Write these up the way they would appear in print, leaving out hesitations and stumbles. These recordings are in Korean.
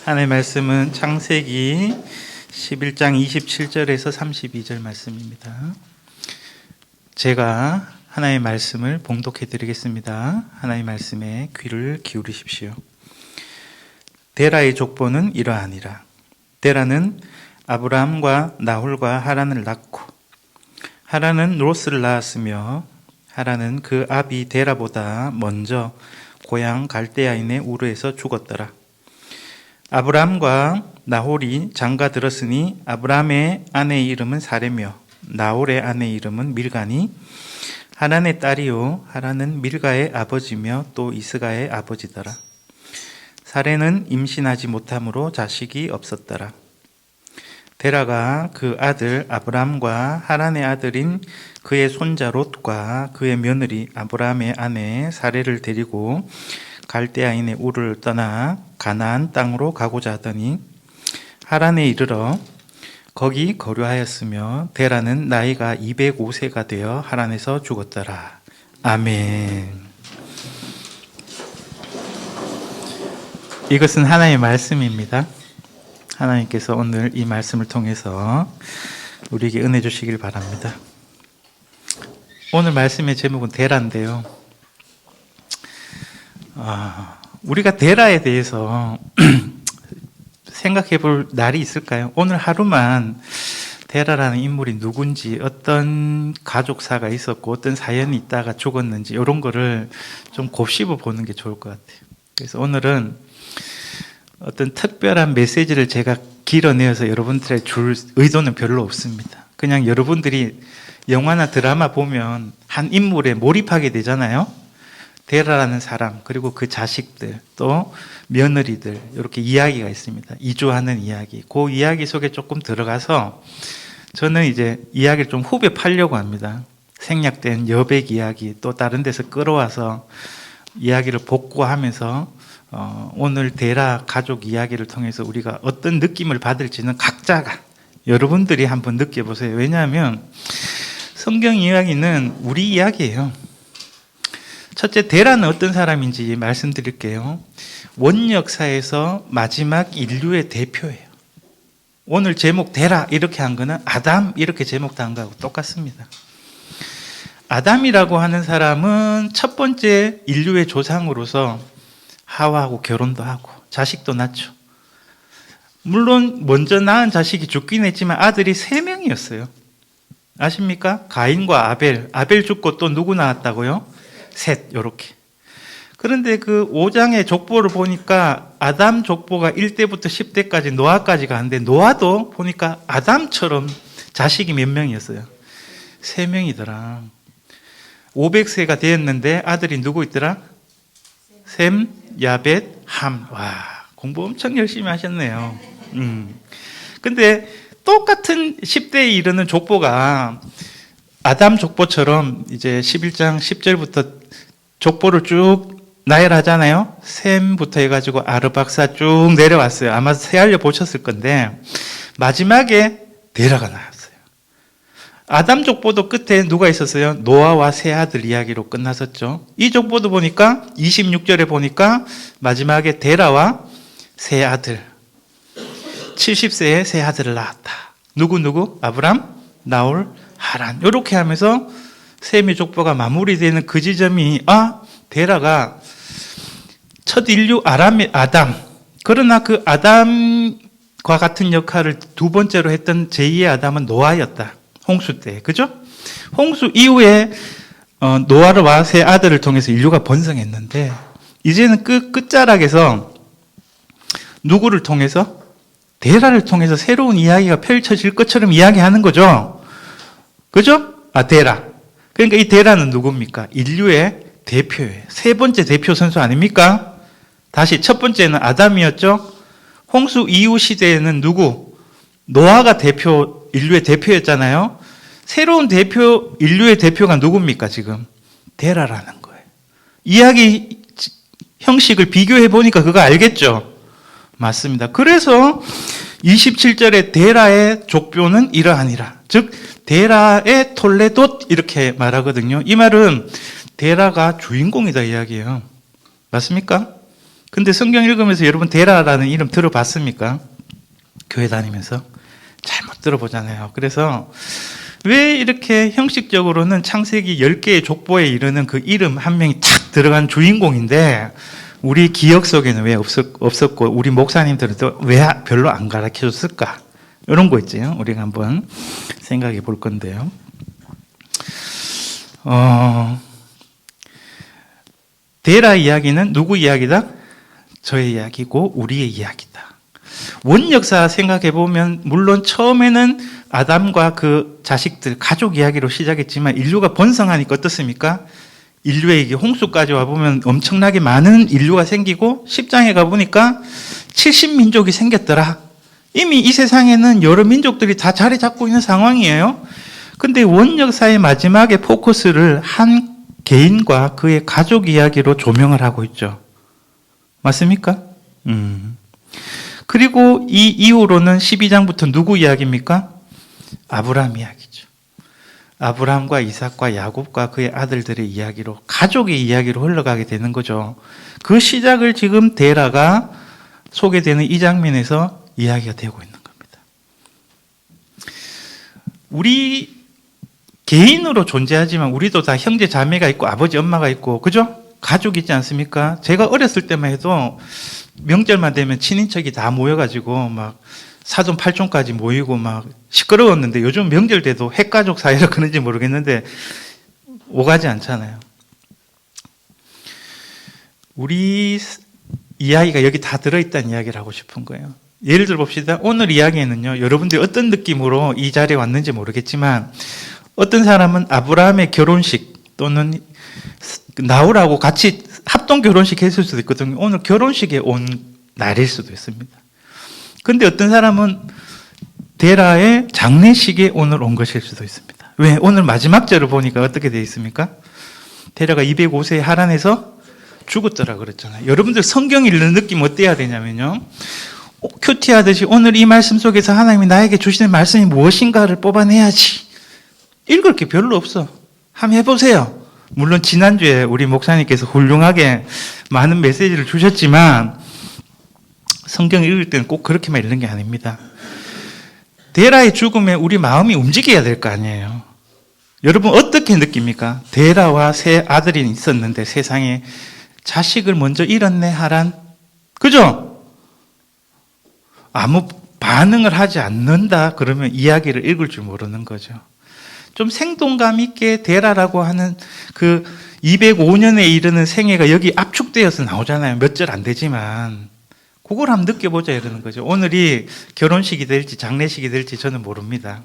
하나님의 말씀은 창세기 11장 27절에서 32절 말씀입니다. 제가 하나님의 말씀을 봉독해 드리겠습니다. 하나님의 말씀에 귀를 기울이십시오. 데라의 족보는 이러하니라. 데라는 아브라함과 나홀과 하란을 낳고, 하란은 롯을 낳았으며, 하란은 그 아비 데라보다 먼저 고향 갈대아인의 우르에서 죽었더라. 아브라함과 나홀이 장가들었으니 아브라함의 아내의 이름은 사레며 나홀의 아내의 이름은 밀가니, 하란의 딸이요 하란은 밀가의 아버지며 또 이스가의 아버지더라. 사레는 임신하지 못함으로 자식이 없었더라. 데라가 그 아들 아브라함과 하란의 아들인 그의 손자 롯과 그의 며느리 아브라함의 아내 사레를 데리고 갈대아인의 우르를 떠나 가나안 땅으로 가고자 하더니 하란에 이르러 거기 거류하였으며 데라는 나이가 205세가 되어 하란에서 죽었더라. 아멘. 이것은 하나님의 말씀입니다. 하나님께서 오늘 이 말씀을 통해서 우리에게 은혜 주시길 바랍니다. 오늘 말씀의 제목은 데라인데요. 우리가 데라에 대해서 생각해 볼 날이 있을까요? 오늘 하루만 데라라는 인물이 누군지, 어떤 가족사가 있었고 어떤 사연이 있다가 죽었는지 이런 거를 좀 곱씹어 보는 게 좋을 것 같아요. 그래서 오늘은 어떤 특별한 메시지를 제가 길어내어서 여러분들의 줄 의도는 별로 없습니다. 그냥 여러분들이 영화나 드라마 보면 한 인물에 몰입하게 되잖아요. 데라라는 사람, 그리고 그 자식들, 또 며느리들, 이렇게 이야기가 있습니다. 이주하는 이야기. 그 이야기 속에 조금 들어가서 저는 이제 이야기를 좀 후벼 파려고 합니다. 생략된 여백 이야기, 또 다른 데서 끌어와서 이야기를 복구하면서 오늘 데라 가족 이야기를 통해서 우리가 어떤 느낌을 받을지는 각자가 여러분들이 한번 느껴보세요. 왜냐하면 성경 이야기는 우리 이야기예요. 첫째, 데라는 어떤 사람인지 말씀드릴게요. 원역사에서 마지막 인류의 대표예요. 오늘 제목 데라 이렇게 한 거는 아담 이렇게 제목도 한 거하고 똑같습니다. 아담이라고 하는 사람은 첫 번째 인류의 조상으로서 하와하고 결혼도 하고 자식도 낳죠. 물론 먼저 낳은 자식이 죽긴 했지만 아들이 3명이었어요. 아십니까? 가인과 아벨 죽고 또 누구 낳았다고요? 셋, 요렇게. 그런데 그 5장의 족보를 보니까 아담 족보가 1대부터 10대까지 노아까지 가는데 노아도 보니까 아담처럼 자식이 몇 명이었어요? 3명이더라. 500세가 되었는데 아들이 누구 있더라? 셈, 야벳, 함. 와, 공부 엄청 열심히 하셨네요. 근데 똑같은 10대에 이르는 족보가 아담 족보처럼 이제 11장 10절부터 족보를 쭉 나열하잖아요. 셈부터 해가지고 아르박사 쭉 내려왔어요. 아마 헤아려 보셨을 건데 마지막에 데라가 나왔어요. 아담 족보도 끝에 누가 있었어요? 노아와 세 아들 이야기로 끝났었죠. 이 족보도 보니까 26절에 보니까 마지막에 데라와 세 아들 70세에 세 아들을 낳았다. 누구? 아브람, 나홀, 하란. 이렇게 하면서 셈의 족보가 마무리되는 그 지점이 데라가 첫 인류 아담. 그러나 그 아담과 같은 역할을 두 번째로 했던 제2의 아담은 노아였다. 홍수 때. 그죠? 홍수 이후에 노아와 세 아들을 통해서 인류가 번성했는데 이제는 끝자락에서 누구를 통해서? 데라를 통해서 새로운 이야기가 펼쳐질 것처럼 이야기하는 거죠. 그죠? 데라. 그러니까 이 데라는 누굽니까? 인류의 대표예요. 세 번째 대표 선수 아닙니까? 다시 첫 번째는 아담이었죠. 홍수 이후 시대에는 누구? 노아가 인류의 대표였잖아요. 새로운 인류의 대표가 누굽니까, 지금? 데라라는 거예요. 이야기 형식을 비교해 보니까 그거 알겠죠? 맞습니다. 그래서 27절에 데라의 족보는 이러하니라. 즉 데라의 톨레돗 이렇게 말하거든요. 이 말은 데라가 주인공이다 이야기예요. 맞습니까? 근데 성경 읽으면서 여러분 데라라는 이름 들어봤습니까? 교회 다니면서? 잘못 들어보잖아요. 그래서 왜 이렇게 형식적으로는 창세기 10개의 족보에 이르는 그 이름 한 명이 탁 들어간 주인공인데 우리 기억 속에는 왜 없었고 우리 목사님들도 왜 별로 안 가르쳐줬을까? 이런 거 있죠. 우리가 한번 생각해 볼 건데요. 데라 이야기는 누구 이야기다? 저의 이야기고 우리의 이야기다. 원역사 생각해 보면 물론 처음에는 아담과 그 자식들 가족 이야기로 시작했지만 인류가 번성하니까 어떻습니까? 인류에게 홍수까지 와보면 엄청나게 많은 인류가 생기고 10장에 가보니까 70민족이 생겼더라. 이미 이 세상에는 여러 민족들이 다 자리 잡고 있는 상황이에요. 근데 원역사의 마지막에 포커스를 한 개인과 그의 가족 이야기로 조명을 하고 있죠. 맞습니까? 그리고 이 이후로는 12장부터 누구 이야기입니까? 아브라함 이야기죠. 아브라함과 이삭과 야곱과 그의 아들들의 이야기로 가족의 이야기로 흘러가게 되는 거죠. 그 시작을 지금 데라가 소개되는 이 장면에서 이야기가 되고 있는 겁니다. 우리 개인으로 존재하지만 우리도 다 형제 자매가 있고 아버지 엄마가 있고 그죠? 가족 있지 않습니까? 제가 어렸을 때만 해도 명절만 되면 친인척이 다 모여가지고 막 사돈 팔촌까지 모이고 막 시끄러웠는데 요즘 명절 돼도 핵가족 사회라 그런지 모르겠는데 오가지 않잖아요. 우리 이야기가 여기 다 들어있다는 이야기를 하고 싶은 거예요. 예를 들어 봅시다. 오늘 이야기에는요, 여러분들이 어떤 느낌으로 이 자리에 왔는지 모르겠지만 어떤 사람은 아브라함의 결혼식 또는 나우라고 같이 합동 결혼식 했을 수도 있거든요. 오늘 결혼식에 온 날일 수도 있습니다. 근데 어떤 사람은 데라의 장례식에 오늘 온 것일 수도 있습니다. 왜? 오늘 마지막 절을 보니까 어떻게 되어 있습니까? 데라가 205세에 하란에서 죽었더라 그랬잖아요. 여러분들 성경 읽는 느낌 어때야 되냐면요. 큐티 하듯이 오늘 이 말씀 속에서 하나님이 나에게 주시는 말씀이 무엇인가를 뽑아내야지. 읽을 게 별로 없어. 한번 해보세요. 물론 지난주에 우리 목사님께서 훌륭하게 많은 메시지를 주셨지만 성경 읽을 때는 꼭 그렇게만 읽는 게 아닙니다. 데라의 죽음에 우리 마음이 움직여야 될 거 아니에요. 여러분 어떻게 느낍니까? 데라와 세 아들이 있었는데 세상에 자식을 먼저 잃었네 하란. 그죠? 아무 반응을 하지 않는다 그러면 이야기를 읽을 줄 모르는 거죠. 좀 생동감 있게 데라라고 하는 그 205년에 이르는 생애가 여기 압축되어서 나오잖아요. 몇 절 안 되지만 그걸 한번 느껴보자 이러는 거죠. 오늘이 결혼식이 될지 장례식이 될지 저는 모릅니다.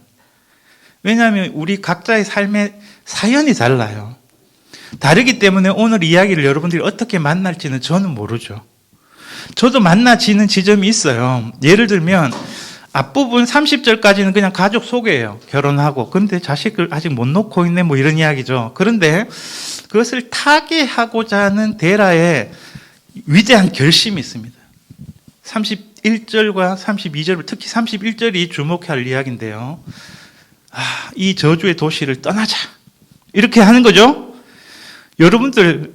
왜냐하면 우리 각자의 삶의 사연이 달라요. 다르기 때문에 오늘 이야기를 여러분들이 어떻게 만날지는 저는 모르죠. 저도 만나지는 지점이 있어요. 예를 들면 앞부분 30절까지는 그냥 가족 소개예요. 결혼하고. 근데 자식을 아직 못 놓고 있네 뭐 이런 이야기죠. 그런데 그것을 타개하고자 하는 데라의 위대한 결심이 있습니다. 31절과 32절, 특히 31절이 주목할 이야기인데요. 이 저주의 도시를 떠나자. 이렇게 하는 거죠. 여러분들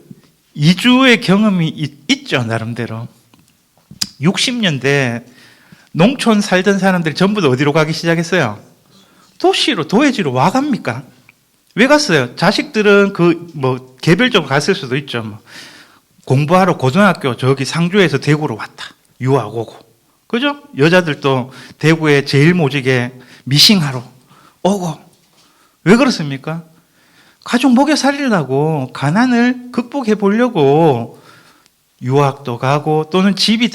이주의 경험이 있죠, 나름대로. 60년대 농촌 살던 사람들이 전부 다 어디로 가기 시작했어요? 도시로, 도회지로 와갑니까? 왜 갔어요? 자식들은 개별적으로 갔을 수도 있죠. 공부하러 고등학교 저기 상주에서 대구로 왔다. 유학 오고. 그죠? 여자들도 대구에 제일모직에 미싱하러 오고. 왜 그렇습니까? 가족 먹여 살리려고 가난을 극복해 보려고 유학도 가고 또는 집이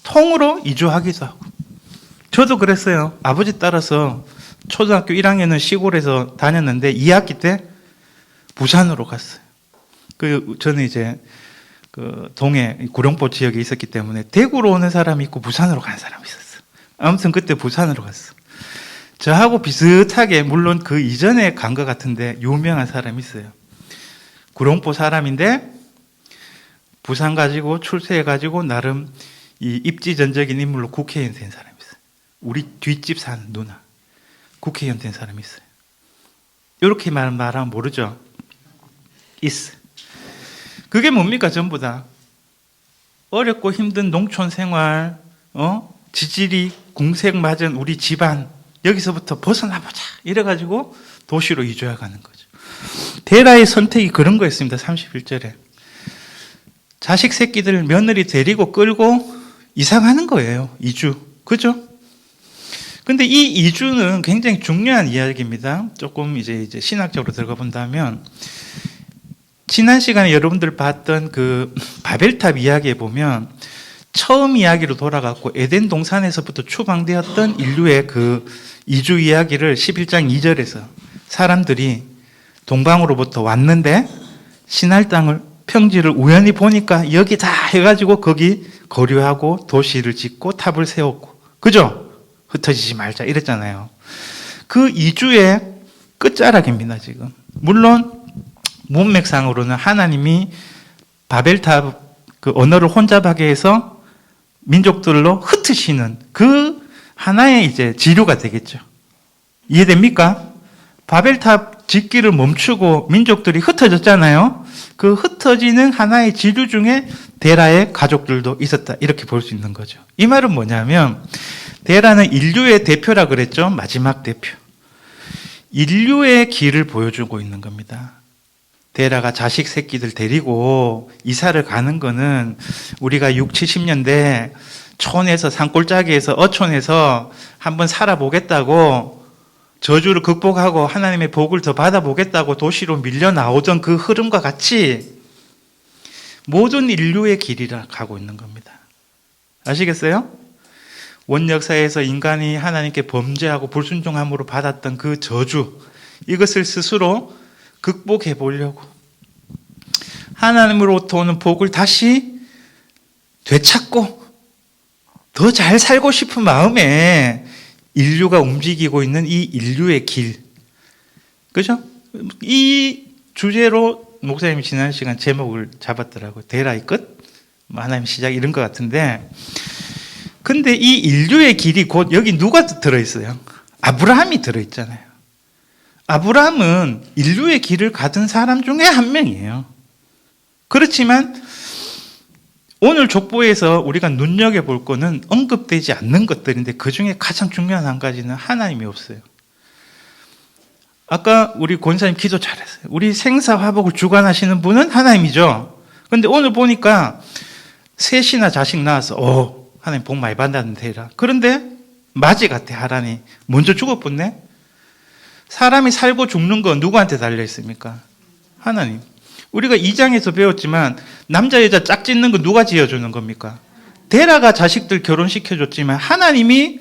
통으로 이주하기도 하고. 저도 그랬어요. 아버지 따라서 초등학교 1학년은 시골에서 다녔는데 2학기 때 부산으로 갔어요. 저는 이제 동해 구룡포 지역에 있었기 때문에 대구로 오는 사람이 있고 부산으로 가는 사람이 있었어요. 아무튼 그때 부산으로 갔어. 저하고 비슷하게 물론 그 이전에 간 것 같은데 유명한 사람이 있어요. 구룡포 사람인데 부산 가지고 출세해가지고 나름 이 입지전적인 인물로 국회의원 된 사람이 있어요. 우리 뒷집 사는 누나 국회의원 된 사람이 있어요. 이렇게 말하면 모르죠? 있어. 그게 뭡니까? 전부 다 어렵고 힘든 농촌 생활, 지질이 궁색 맞은 우리 집안, 여기서부터 벗어나보자. 이래가지고 도시로 이주해 가는 거죠. 데라의 선택이 그런 거였습니다. 31절에. 자식 새끼들 며느리 데리고 끌고 이사 가는 거예요. 이주. 그죠? 근데 이 이주는 굉장히 중요한 이야기입니다. 조금 이제 신학적으로 들어가 본다면, 지난 시간에 여러분들 봤던 그 바벨탑 이야기에 보면 처음 이야기로 돌아갔고 에덴 동산에서부터 추방되었던 인류의 그 이주 이야기를 11장 2절에서 사람들이 동방으로부터 왔는데 신할 땅을 평지를 우연히 보니까 여기다 해가지고 거기 거류하고 도시를 짓고 탑을 세웠고, 그죠? 흩어지지 말자 이랬잖아요. 그 이주의 끝자락입니다. 지금 물론 문맥상으로는 하나님이 바벨탑 그 언어를 혼잡하게 해서 민족들로 흩으시는 그 하나의 이제 지류가 되겠죠. 이해됩니까? 바벨탑 짓기를 멈추고 민족들이 흩어졌잖아요. 그 흩어지는 하나의 지류 중에 데라의 가족들도 있었다. 이렇게 볼 수 있는 거죠. 이 말은 뭐냐면 데라는 인류의 대표라 그랬죠. 마지막 대표. 인류의 길을 보여주고 있는 겁니다. 데라가 자식 새끼들 데리고 이사를 가는 거는 우리가 6, 70년대 촌에서 산골짜기에서 어촌에서 한번 살아보겠다고 저주를 극복하고 하나님의 복을 더 받아보겠다고 도시로 밀려 나오던 그 흐름과 같이 모든 인류의 길이라 가고 있는 겁니다. 아시겠어요? 원역사에서 인간이 하나님께 범죄하고 불순종함으로 받았던 그 저주, 이것을 스스로 극복해 보려고 하나님으로부터 오는 복을 다시 되찾고 더 잘 살고 싶은 마음에 인류가 움직이고 있는 이 인류의 길. 그죠? 이 주제로 목사님이 지난 시간 제목을 잡았더라고요. 데라의 끝? 하나님 시작 이런 것 같은데, 근데 이 인류의 길이 곧 여기 누가 들어있어요? 아브라함이 들어있잖아요. 아브라함은 인류의 길을 가던 사람 중에 한 명이에요. 그렇지만 오늘 족보에서 우리가 눈여겨볼 거는 언급되지 않는 것들인데 그 중에 가장 중요한 한 가지는 하나님이 없어요. 아까 우리 권사님 기도 잘했어요. 우리 생사화복을 주관하시는 분은 하나님이죠. 그런데 오늘 보니까 셋이나 자식 낳아서 하나님 복 많이 받았는데라. 그런데 맞이 같아. 하라니 먼저 죽어버렸네. 사람이 살고 죽는 건 누구한테 달려 있습니까? 하나님. 우리가 2장에서 배웠지만 남자 여자 짝 짓는 거 누가 지어주는 겁니까? 데라가 자식들 결혼시켜줬지만 하나님이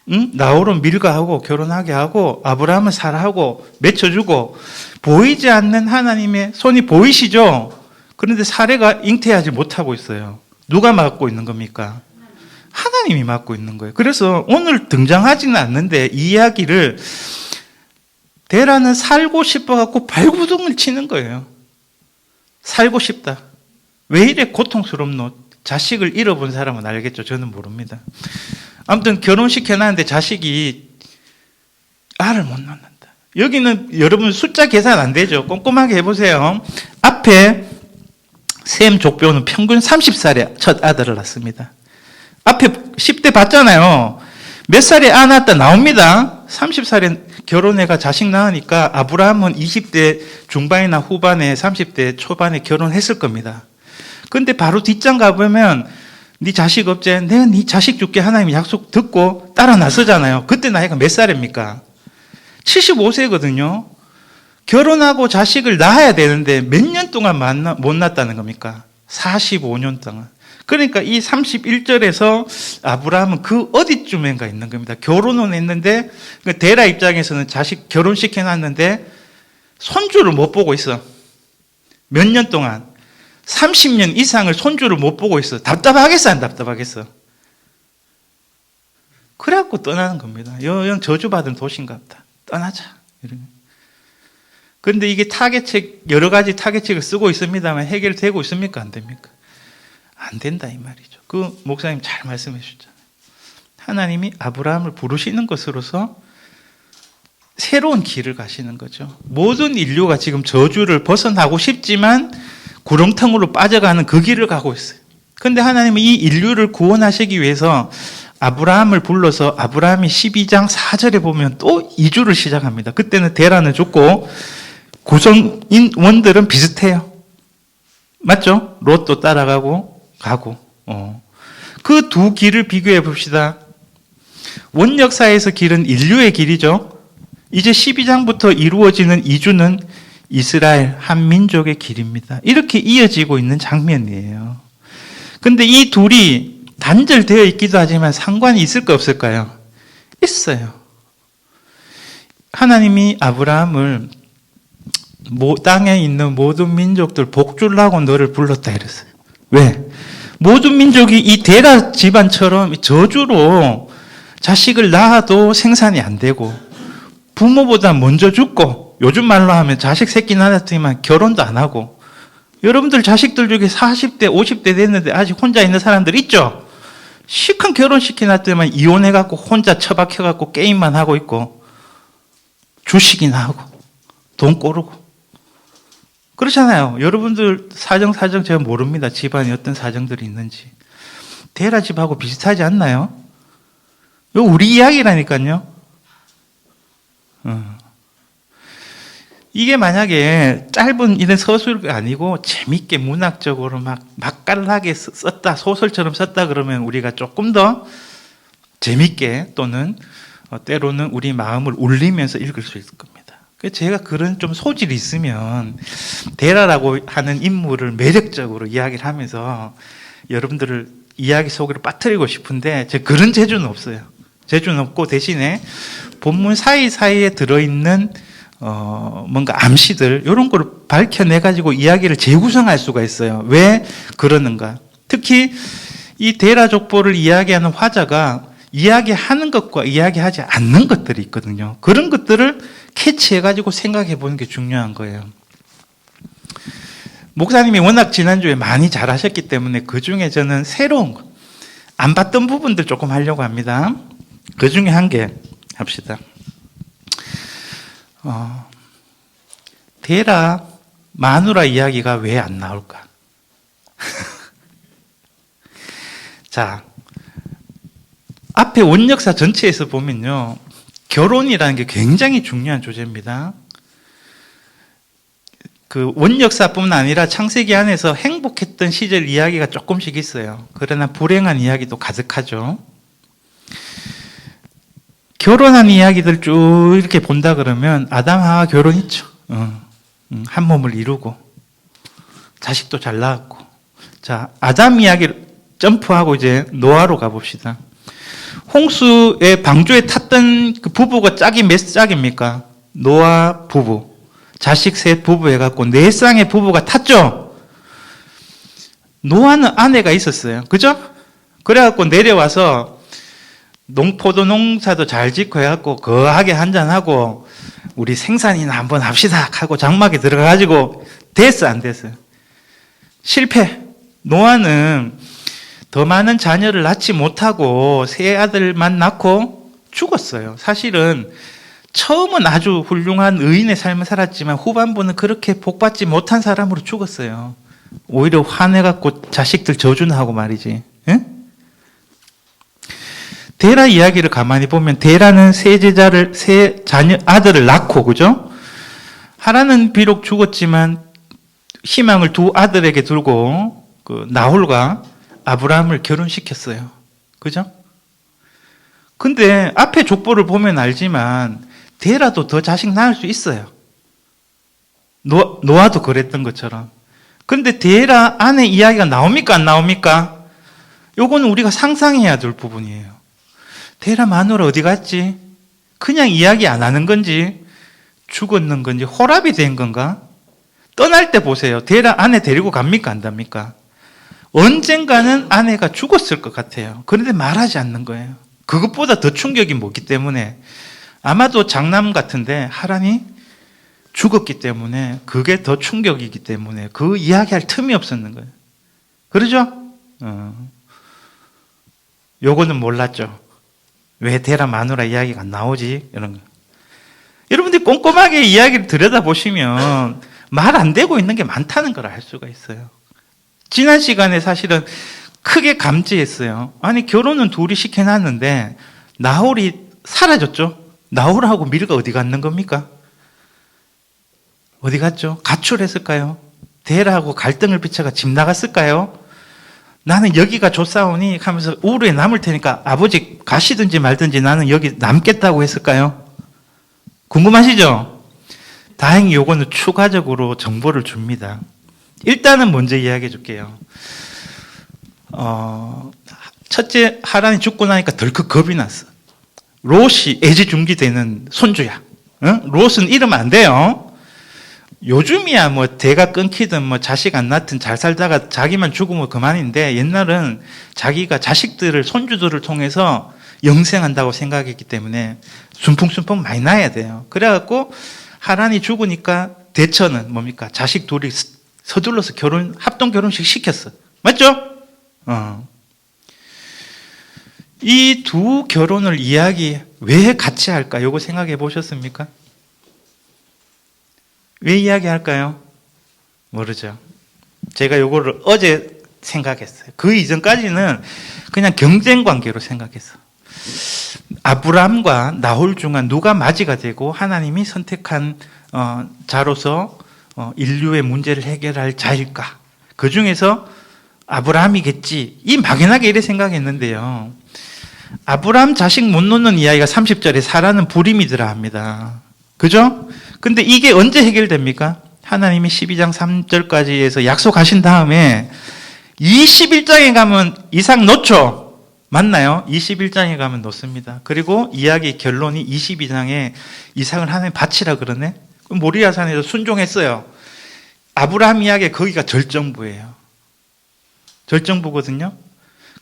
나홀은 밀가하고 결혼하게 하고 아브라함을 사라하고 맺혀주고, 보이지 않는 하나님의 손이 보이시죠? 그런데 사례가 잉태하지 못하고 있어요. 누가 맡고 있는 겁니까? 하나님이 맡고 있는 거예요. 그래서 오늘 등장하지는 않는데 이 이야기를 데라는 살고 싶어갖고 발구둥을 치는 거예요. 살고 싶다. 왜 이래 고통스럽노? 자식을 잃어본 사람은 알겠죠. 저는 모릅니다. 아무튼 결혼시켜놨는데 자식이 알을 못 낳는다. 여기는 여러분 숫자 계산 안 되죠. 꼼꼼하게 해보세요. 앞에 셈 족보는 평균 30살에 첫 아들을 낳습니다. 앞에 10대 봤잖아요. 몇 살에 안 낳았다 나옵니다. 30살에 결혼해가 자식 낳으니까 아브라함은 20대 중반이나 후반에 30대 초반에 결혼했을 겁니다. 근데 바로 뒷장 가보면 네 자식 없제? 내가 네 자식 줄게 하나님 약속 듣고 따라 나서잖아요. 그때 나이가 몇 살입니까? 75세거든요. 결혼하고 자식을 낳아야 되는데 몇 년 동안 못 낳았다는 겁니까? 45년 동안. 그러니까 이 31절에서 아브라함은 그 어디쯤인가 있는 겁니다. 결혼은 했는데 데라 입장에서는 자식 결혼시켜놨는데 손주를 못 보고 있어. 몇 년 동안 30년 이상을 손주를 못 보고 있어. 답답하겠어 안 답답하겠어? 그래갖고 떠나는 겁니다. 영 저주받은 도시인가 보다. 떠나자. 그런데 이게 타겟책, 여러 가지 타겟책을 쓰고 있습니다만 해결되고 있습니까? 안 됩니까? 안 된다 이 말이죠. 그 목사님 잘 말씀해 주셨잖아요. 하나님이 아브라함을 부르시는 것으로서 새로운 길을 가시는 거죠. 모든 인류가 지금 저주를 벗어나고 싶지만 구렁텅으로 빠져가는 그 길을 가고 있어요. 근데 하나님은 이 인류를 구원하시기 위해서 아브라함을 불러서 아브라함이 12장 4절에 보면 또 이주를 시작합니다. 그때는 데라는 죽고 구성인원들은 비슷해요. 맞죠? 롯도 따라가고 가고. 그 두 길을 비교해 봅시다. 원역사에서 길은 인류의 길이죠. 이제 12장부터 이루어지는 이주는 이스라엘 한 민족의 길입니다. 이렇게 이어지고 있는 장면이에요. 근데 이 둘이 단절되어 있기도 하지만 상관이 있을까 없을까요? 있어요. 하나님이 아브라함을 땅에 있는 모든 민족들 복주려고 너를 불렀다 이랬어요. 왜? 모든 민족이 이 데라 집안처럼 저주로 자식을 낳아도 생산이 안 되고 부모보다 먼저 죽고 요즘 말로 하면 자식 새끼 낳았더니만 결혼도 안 하고 여러분들 자식들 중에 40대 50대 됐는데 아직 혼자 있는 사람들 있죠? 시큰 결혼시켜 놨더니만 이혼해갖고 혼자 처박혀갖고 게임만 하고 있고 주식이나 하고 돈 꼬르고 그렇잖아요. 여러분들 사정 제가 모릅니다. 집안에 어떤 사정들이 있는지. 데라 집하고 비슷하지 않나요? 이거 우리 이야기라니까요. 이게 만약에 짧은 이런 서술이 아니고 재밌게 문학적으로 막 맛깔나게 썼다, 소설처럼 썼다 그러면 우리가 조금 더 재밌게 또는 때로는 우리 마음을 울리면서 읽을 수 있을 겁니다. 제가 그런 좀 소질이 있으면 데라라고 하는 인물을 매력적으로 이야기를 하면서 여러분들을 이야기 속으로 빠뜨리고 싶은데 제가 그런 재주는 없어요. 재주는 없고 대신에 본문 사이사이에 들어있는 뭔가 암시들 이런 걸 밝혀내 가지고 이야기를 재구성할 수가 있어요. 왜 그러는가? 특히 이 데라 족보를 이야기하는 화자가 이야기하는 것과 이야기하지 않는 것들이 있거든요. 그런 것들을 캐치해 가지고 생각해 보는 게 중요한 거예요. 목사님이 워낙 지난주에 많이 잘하셨기 때문에 그 중에 저는 새로운 거, 안 봤던 부분들 조금 하려고 합니다. 그 중에 한 개 합시다. 데라 마누라 이야기가 왜 안 나올까? 자, 앞에 원역사 전체에서 보면요, 결혼이라는 게 굉장히 중요한 주제입니다. 그 원역사뿐만 아니라 창세기 안에서 행복했던 시절 이야기가 조금씩 있어요. 그러나 불행한 이야기도 가득하죠. 결혼한 이야기들 쭉 이렇게 본다 그러면 아담 하와 결혼했죠. 한 몸을 이루고 자식도 잘 낳았고. 자, 아담 이야기를 점프하고 이제 노아로 가봅시다. 홍수의 방주에 탔던 그 부부가 짝이 몇 짝입니까? 노아 부부. 자식 셋 부부 해갖고 네 쌍의 부부가 탔죠? 노아는 아내가 있었어요. 그죠? 그래갖고 내려와서 포도 농사도 잘 짓고 해갖고 거하게 한잔하고 우리 생산이나 한번 합시다 하고 장막에 들어가가지고 됐어 안 됐어요? 실패. 노아는 더 많은 자녀를 낳지 못하고 세 아들만 낳고 죽었어요. 사실은 처음은 아주 훌륭한 의인의 삶을 살았지만 후반부는 그렇게 복받지 못한 사람으로 죽었어요. 오히려 화내갖고 자식들 저주나 하고 말이지. 응? 데라 이야기를 가만히 보면 데라는 세 아들을 낳고, 그죠? 하라는 비록 죽었지만 희망을 두 아들에게 두고 나홀과 아브라함을 결혼시켰어요. 그죠? 근데 앞에 족보를 보면 알지만 데라도 더 자식 낳을 수 있어요. 노아도 그랬던 것처럼. 근데 데라 안에 이야기가 나옵니까? 안 나옵니까? 요거는 우리가 상상해야 될 부분이에요. 데라 마누라 어디 갔지? 그냥 이야기 안 하는 건지 죽었는 건지 호랍이 된 건가? 떠날 때 보세요. 데라 아내 데리고 갑니까? 안 갑니까? 언젠가는 아내가 죽었을 것 같아요. 그런데 말하지 않는 거예요. 그것보다 더 충격이 뭐기 때문에 아마도 장남 같은데 하란이 죽었기 때문에 그게 더 충격이기 때문에 그 이야기할 틈이 없었는 거예요. 그러죠? 요거는 몰랐죠. 왜 데라 마누라 이야기가 안 나오지? 이런 거. 여러분들이 꼼꼼하게 이야기를 들여다보시면 말 안 되고 있는 게 많다는 걸 알 수가 있어요. 지난 시간에 사실은 크게 감지했어요. 아니 결혼은 둘이 시켜놨는데 나홀이 사라졌죠. 나홀하고 밀가 어디 갔는 겁니까? 어디 갔죠? 가출했을까요? 데라하고 갈등을 비춰가 집 나갔을까요? 나는 여기가 좋사오니 하면서 우루에 남을 테니까 아버지 가시든지 말든지 나는 여기 남겠다고 했을까요? 궁금하시죠? 다행히 요거는 추가적으로 정보를 줍니다. 일단은 먼저 이야기해 줄게요. 첫째, 하란이 죽고 나니까 덜컥 겁이 났어. 롯이 애지중지되는 손주야. 응? 롯은 이러면 안 돼요. 요즘이야 뭐 대가 끊기든 뭐 자식 안 낳든 잘 살다가 자기만 죽으면 그만인데, 옛날은 자기가 자식들을, 손주들을 통해서 영생한다고 생각했기 때문에 순풍순풍 많이 낳아야 돼요. 그래갖고 하란이 죽으니까 대처는 뭡니까? 자식 둘이 서둘러서 합동 결혼식 시켰어. 맞죠? 이 두 결혼을 왜 같이 할까? 요거 생각해 보셨습니까? 왜 이야기할까요? 모르죠. 제가 요거를 어제 생각했어요. 그 이전까지는 그냥 경쟁 관계로 생각했어. 아브람과 나홀 중간 누가 맞이가 되고 하나님이 선택한 자로서 인류의 문제를 해결할 자일까? 그 중에서 아브라함이겠지. 이 막연하게 이래 생각했는데요. 아브라함 자식 못 놓는 이야기가 30절에 사라는 불임이더라 합니다. 그죠? 근데 이게 언제 해결됩니까? 하나님이 12장 3절까지 해서 약속하신 다음에 21장에 가면 이삭 놓죠? 맞나요? 21장에 가면 놓습니다. 그리고 이야기 결론이 22장에 이삭을 하나님 바치라 그러네? 그럼 모리아산에서 순종했어요. 아브라함 이야기 거기가 절정부예요. 절정부거든요.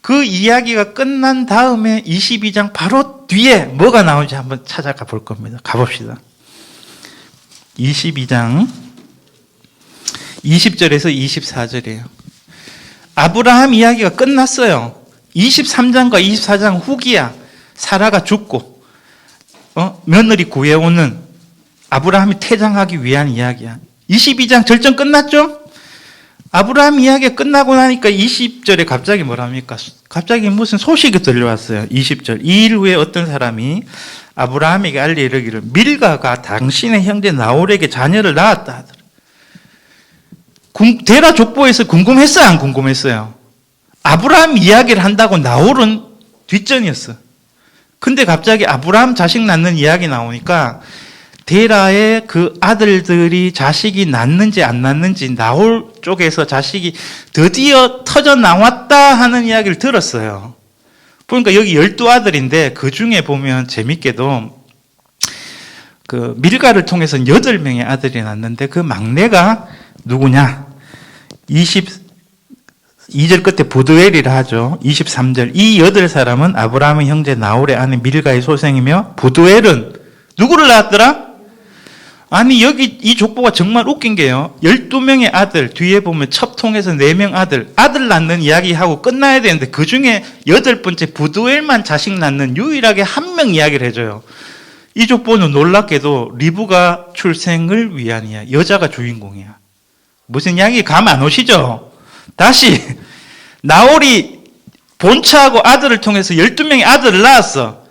그 이야기가 끝난 다음에 22장 바로 뒤에 뭐가 나오는지 한번 찾아가 볼 겁니다. 가봅시다. 22장 20절에서 24절이에요. 아브라함 이야기가 끝났어요. 23장과 24장 후기야. 사라가 죽고 며느리 구해오는 아브라함이 퇴장하기 위한 이야기야. 22장 절정 끝났죠? 아브라함 이야기가 끝나고 나니까 20절에 갑자기 뭐랍니까? 갑자기 무슨 소식이 들려왔어요. 20절. 2일 후에 어떤 사람이 아브라함에게 알려 이르기를 밀가가 당신의 형제 나홀에게 자녀를 낳았다 하더라. 데라 족보에서 궁금했어요? 안 궁금했어요? 아브라함 이야기를 한다고 나홀은 뒷전이었어. 근데 갑자기 아브라함 자식 낳는 이야기 나오니까 데라의 그 아들들이 자식이 낳는지 안 낳는지 나홀 쪽에서 자식이 드디어 터져 나왔다 하는 이야기를 들었어요. 보니까 여기 12아들인데 그 중에 보면 재밌게도 그 밀가를 통해서 8명의 아들이 낳는데 그 막내가 누구냐? 22절 끝에 부두엘이라 하죠. 23절. 이 8사람은 아브라함의 형제 나홀의 아내 밀가의 소생이며 부두엘은 누구를 낳았더라? 아니 여기 이 족보가 정말 웃긴 게요. 12명의 아들, 뒤에 보면 첩통에서 4명 아들 낳는 이야기하고 끝나야 되는데 그 중에 8번째 부두엘만 자식 낳는 유일하게 1명 이야기를 해줘요. 이 족보는 놀랍게도 리브가 출생을 위한이야. 여자가 주인공이야. 무슨 이야기 감 안 오시죠? 다시 나홀이 본처하고 아들을 통해서 12명의 아들을 낳았어.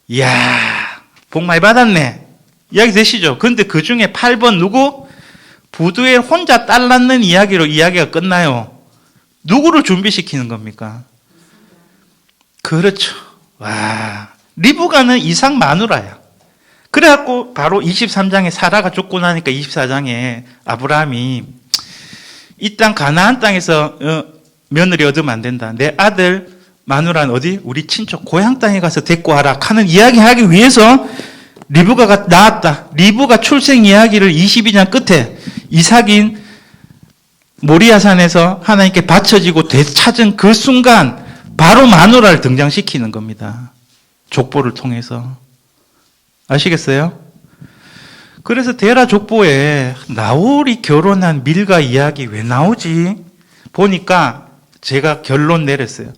이야, 복 많이 받았네. 이야기 되시죠? 그런데 그 중에 8번 누구? 부두엘 혼자 딸 낳는 이야기로 이야기가 끝나요. 누구를 준비시키는 겁니까? 그렇죠. 와, 리브가는 이삭 마누라야. 그래갖고 바로 23장에 사라가 죽고 나니까 24장에 아브라함이 이 땅 가나안 땅에서 며느리 얻으면 안 된다. 내 아들 마누라는 어디? 우리 친척 고향 땅에 가서 데리고 와라 하는 이야기하기 위해서 리브가가 나왔다. 리브가 출생 이야기를 22장 끝에 이삭인 모리아산에서 하나님께 바쳐지고 되찾은 그 순간 바로 마누라를 등장시키는 겁니다. 족보를 통해서. 아시겠어요? 그래서 데라 족보에 나홀이 결혼한 밀가 이야기 왜 나오지? 보니까 제가 결론 내렸어요.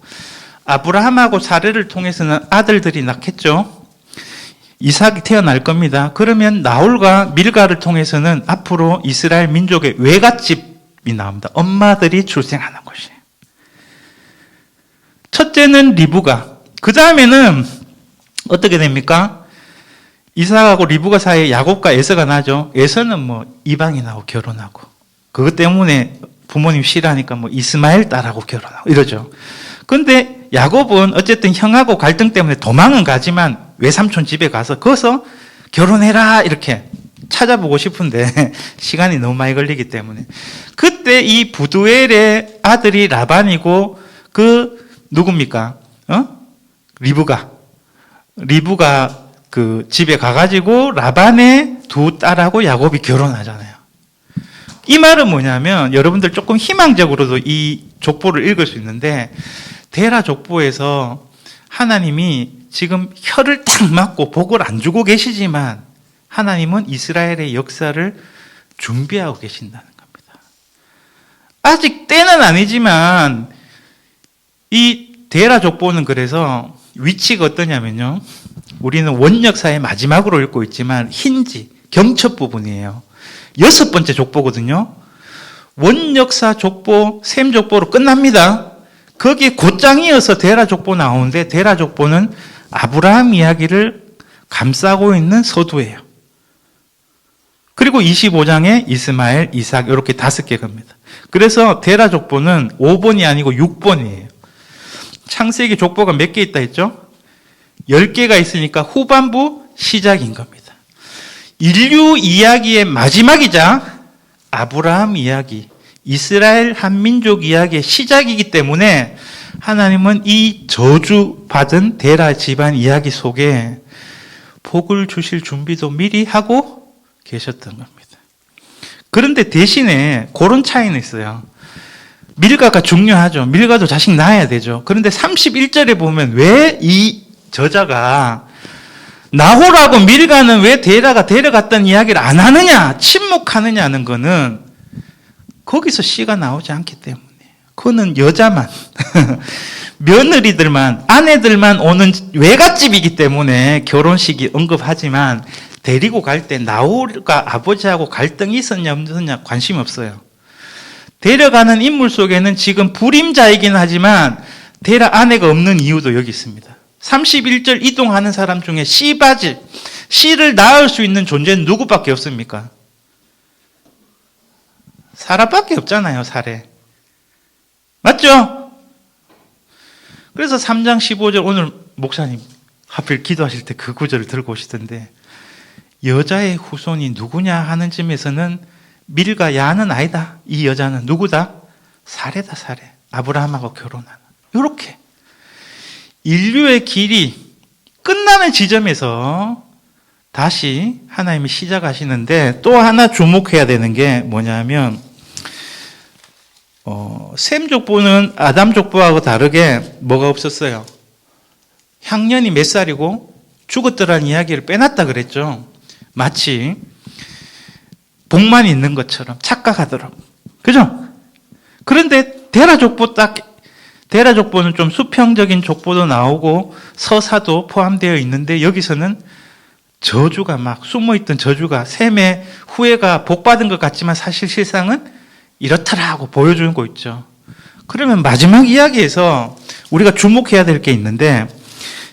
아브라함하고 사례를 통해서는 아들들이 낳겠죠? 이삭이 태어날 겁니다. 그러면 나홀과 밀가를 통해서는 앞으로 이스라엘 민족의 외갓집이 나옵니다. 엄마들이 출생하는 것이에요. 첫째는 리브가. 그 다음에는 어떻게 됩니까? 이삭하고 리브가 사이에 야곱과 에서가 나죠. 에서는 뭐 이방인하고 결혼하고, 그것 때문에 부모님 싫어하니까 뭐 이스마엘 딸하고 결혼하고 이러죠. 근데 야곱은 어쨌든 형하고 갈등 때문에 도망은 가지만 외삼촌 집에 가서 거기서 결혼해라 이렇게 찾아보고 싶은데 시간이 너무 많이 걸리기 때문에, 그때 이 부두엘의 아들이 라반이고 그 누굽니까? 리브가 그 집에 가가지고 라반의 두 딸하고 야곱이 결혼하잖아요. 이 말은 뭐냐면, 여러분들 조금 희망적으로도 이 족보를 읽을 수 있는데, 데라 족보에서 하나님이 지금 혀를 딱 막고 복을 안 주고 계시지만 하나님은 이스라엘의 역사를 준비하고 계신다는 겁니다. 아직 때는 아니지만 이 데라 족보는 그래서 위치가 어떠냐면요, 우리는 원역사의 마지막으로 읽고 있지만 힌지, 경첩 부분이에요. 6번째 족보거든요. 원역사 족보, 셈 족보로 끝납니다. 거기에 곧장이어서 데라 족보 나오는데, 데라 족보는 아브라함 이야기를 감싸고 있는 서두예요. 그리고 25장에 이스마엘, 이삭 이렇게 5개 겁니다. 그래서 데라 족보는 5번이 아니고 6번이에요. 창세기 족보가 몇 개 있다 했죠? 10개가 있으니까 후반부 시작인 겁니다. 인류 이야기의 마지막이자 아브라함 이야기, 이스라엘 한민족 이야기의 시작이기 때문에 하나님은 이 저주받은 데라 집안 이야기 속에 복을 주실 준비도 미리 하고 계셨던 겁니다. 그런데 대신에 그런 차이는 있어요. 밀가가 중요하죠. 밀가도 자식 낳아야 되죠. 그런데 31절에 보면 왜 이 저자가 나홀하고 밀가는 왜 데라가 데려갔다는 이야기를 안 하느냐, 침묵하느냐는 거는 거기서 씨가 나오지 않기 때문에, 그거는 여자만 며느리들만, 아내들만 오는 외갓집이기 때문에 결혼식이 언급하지만, 데리고 갈 때 나홀과 아버지하고 갈등이 있었냐 없었냐 관심 없어요. 데려가는 인물 속에는 지금 불임자이긴 하지만 데라 아내가 없는 이유도 여기 있습니다. 31절 이동하는 사람 중에 씨바질, 씨를 낳을 수 있는 존재는 누구밖에 없습니까? 사라밖에 없잖아요, 사례. 맞죠? 그래서 3장 15절 오늘 목사님 하필 기도하실 때 그 구절을 들고 오시던데, 여자의 후손이 누구냐 하는 점에서는 밀가 야는 아니다. 이 여자는 누구다? 사례다, 사례. 아브라함하고 결혼하는. 이렇게 인류의 길이 끝나는 지점에서 다시 하나님이 시작하시는데, 또 하나 주목해야 되는 게 뭐냐면, 셈 족보는 아담 족보하고 다르게 뭐가 없었어요? 향년이 몇 살이고 죽었더라는 이야기를 빼놨다 그랬죠. 마치 복만 있는 것처럼 착각하더라고. 그죠? 그런데 데라 족보는 좀 수평적인 족보도 나오고 서사도 포함되어 있는데, 여기서는 저주가 막 숨어있던 저주가, 셈의 후예가 복받은 것 같지만 사실 실상은 이렇더라 하고 보여주는 거 있죠. 그러면 마지막 이야기에서 우리가 주목해야 될 게 있는데,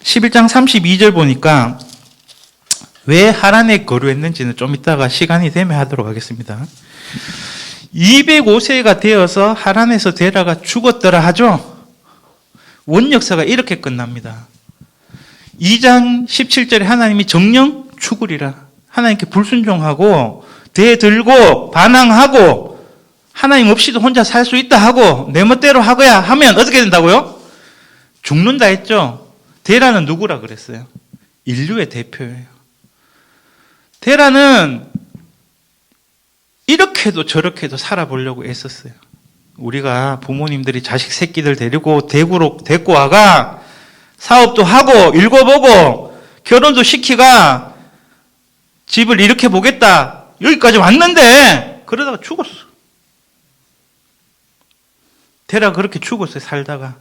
11장 32절 보니까 왜 하란에 거류했는지는 좀 이따가 시간이 되면 하도록 하겠습니다. 205세가 되어서 하란에서 데라가 죽었더라 하죠. 원역사가 이렇게 끝납니다. 2장 17절에 하나님이 정령 죽으리라. 하나님께 불순종하고 대들고 반항하고 하나님 없이도 혼자 살 수 있다 하고 내 멋대로 하고야 하면 어떻게 된다고요? 죽는다 했죠. 데라는 누구라 그랬어요? 인류의 대표예요. 데라는 이렇게도 저렇게도 살아보려고 애썼어요. 우리가 부모님들이 자식 새끼들 데리고 대구로 데리고 와가 사업도 하고 읽어보고 결혼도 시키가 집을 이렇게 보겠다 여기까지 왔는데 그러다가 죽었어. 데라 그렇게 죽었어요. 살다가.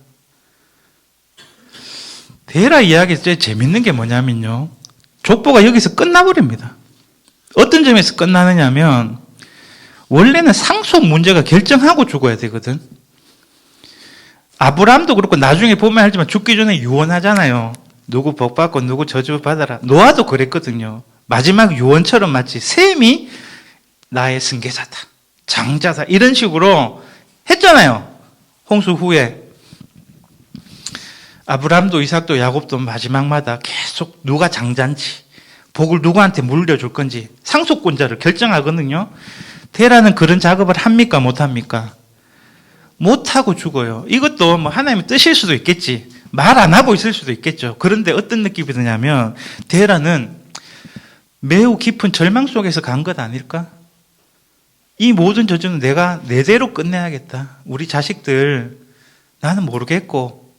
데라 이야기에서 제일 재밌는 게 뭐냐면요, 족보가 여기서 끝나버립니다. 어떤 점에서 끝나느냐면, 원래는 상속 문제가 결정하고 죽어야 되거든. 아브라함도 그렇고 나중에 보면 알지만 죽기 전에 유언하잖아요. 누구 복 받고 누구 저주 받아라. 노아도 그랬거든요. 마지막 유언처럼 마치 셈이 나의 승계자다, 장자다, 이런 식으로 했잖아요. 홍수 후에. 아브라함도 이삭도 야곱도 마지막마다 계속 누가 장자인지, 복을 누구한테 물려줄 건지 상속권자를 결정하거든요. 테라는 그런 작업을 합니까? 못합니까? 못하고 죽어요. 이것도 뭐 하나님의 뜻일 수도 있겠지. 말 안 하고 있을 수도 있겠죠. 그런데 어떤 느낌이 드냐면 테라는 매우 깊은 절망 속에서 간 것 아닐까? 이 모든 저주는 내가 내대로 끝내야겠다. 우리 자식들 나는 모르겠고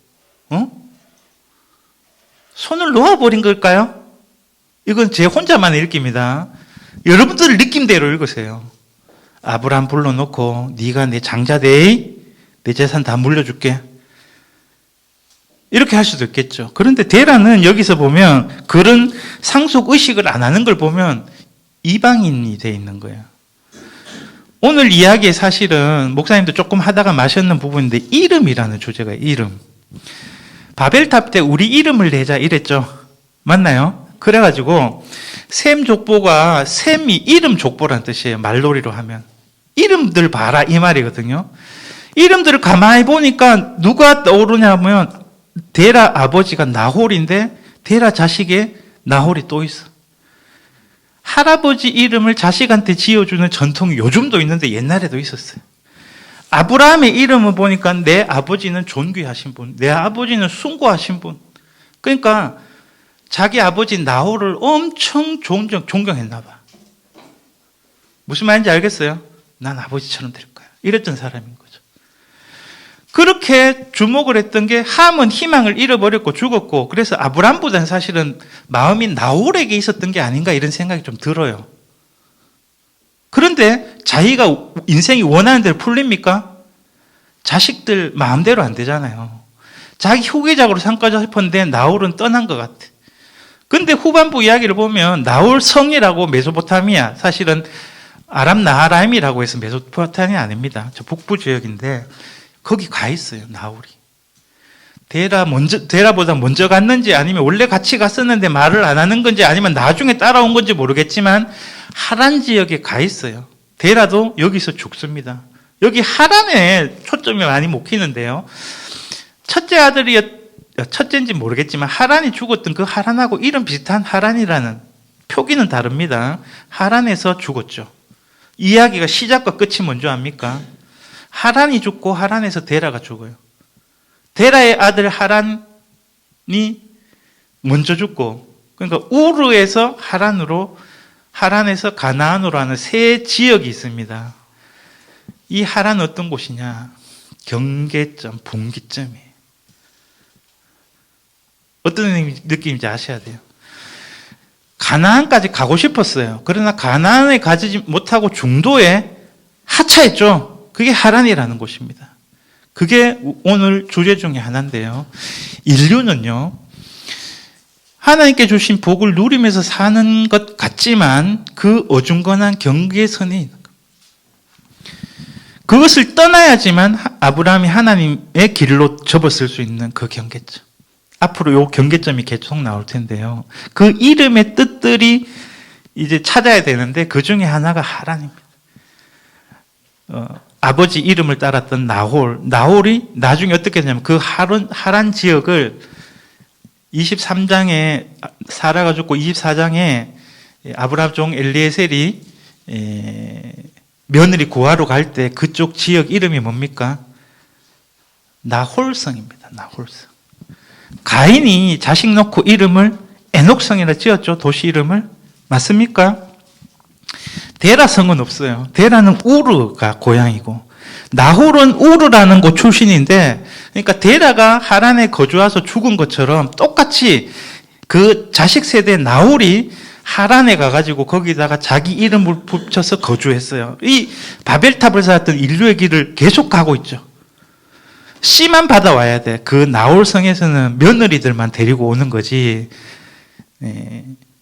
손을 놓아버린 걸까요? 이건 제 혼자만의 읽기입니다. 여러분들 느낌대로 읽으세요. 아브라함 불러놓고 네가 내 장자되이 내 재산 다 물려줄게. 이렇게 할 수도 있겠죠. 그런데 데라는 여기서 보면 그런 상속의식을 안 하는 걸 보면 이방인이 돼 있는 거예요. 오늘 이야기에 사실은 목사님도 조금 하다가 마셨는 부분인데 이름이라는 주제가 이름. 바벨탑 때 우리 이름을 내자 이랬죠. 맞나요? 그래가지고 셈 족보가 셈이 이름 족보란 뜻이에요. 말놀이로 하면. 이름들 봐라 이 말이거든요. 이름들을 가만히 보니까 누가 떠오르냐면 데라 아버지가 나홀인데 데라 자식에 나홀이 또 있어. 할아버지 이름을 자식한테 지어주는 전통이 요즘도 있는데 옛날에도 있었어요. 아브라함의 이름을 보니까 내 아버지는 존귀하신 분, 내 아버지는 숭고하신 분. 그러니까 자기 아버지 나홀을 엄청 존경했나 봐. 무슨 말인지 알겠어요? 난 아버지처럼 될 거야. 이랬던 사람인 거죠. 그렇게 주목을 했던 게 함은 희망을 잃어버렸고 죽었고, 그래서 아브라함보다는 사실은 마음이 나홀에게 있었던 게 아닌가 이런 생각이 좀 들어요. 그런데 자기가 인생이 원하는 대로 풀립니까? 자식들 마음대로 안 되잖아요. 자기 후계자로 삼고자 싶었는데 나홀은 떠난 것 같아. 근데 후반부 이야기를 보면 나홀 성이라고 메소포타미아, 사실은 아람 나하라임이라고 해서 메소포타미아 아닙니다. 저 북부 지역인데 거기 가 있어요, 나홀이. 데라보다 먼저 갔는지 아니면 원래 같이 갔었는데 말을 안 하는 건지 아니면 나중에 따라온 건지 모르겠지만 하란 지역에 가 있어요. 데라도 여기서 죽습니다. 여기 하란에 초점이 많이 먹히는데요. 첫째 첫째인지 모르겠지만 하란이 죽었던 그 하란하고 이름 비슷한 하란이라는 표기는 다릅니다. 하란에서 죽었죠. 이야기가 시작과 끝이 뭔지 압니까? 하란이 죽고 하란에서 데라가 죽어요. 데라의 아들 하란이 먼저 죽고, 그러니까 우르에서 하란으로, 하란에서 가나안으로 하는 세 지역이 있습니다. 이 하란은 어떤 곳이냐? 경계점, 분기점이에요. 어떤 느낌인지 아셔야 돼요. 가나안까지 가고 싶었어요. 그러나 가나안에 가지 못하고 중도에 하차했죠. 그게 하란이라는 곳입니다. 그게 오늘 주제 중에 하나인데요. 인류는요, 하나님께 주신 복을 누리면서 사는 것 같지만 그 어중간한 경계선이 있는 겁니다. 그것을 떠나야지만 아브라함이 하나님의 길로 접었을 수 있는 그 경계점. 앞으로 이 경계점이 계속 나올 텐데요. 그 이름의 뜻들이 이제 찾아야 되는데 그 중에 하나가 하란입니다. 아버지 이름을 따랐던 나홀이 나중에 어떻게 되냐면 그 하란 지역을 23장에 사라가 죽고 24장에 아브라함 종 엘리에셀이 며느리 구하러 갈 때 그쪽 지역 이름이 뭡니까? 나홀성입니다. 나홀성. 가인이 자식 놓고 이름을 에녹성이라 지었죠. 도시 이름을. 맞습니까? 데라성은 없어요. 데라는 우르가 고향이고 나홀은 우르라는 곳 출신인데, 그러니까 데라가 하란에 거주해서 죽은 것처럼 똑같이 그 자식 세대 나홀이 하란에 가가지고 거기다가 자기 이름을 붙여서 거주했어요. 이 바벨탑을 쌓았던 인류의 길을 계속 가고 있죠. 씨만 받아와야 돼. 그 나홀성에서는 며느리들만 데리고 오는 거지.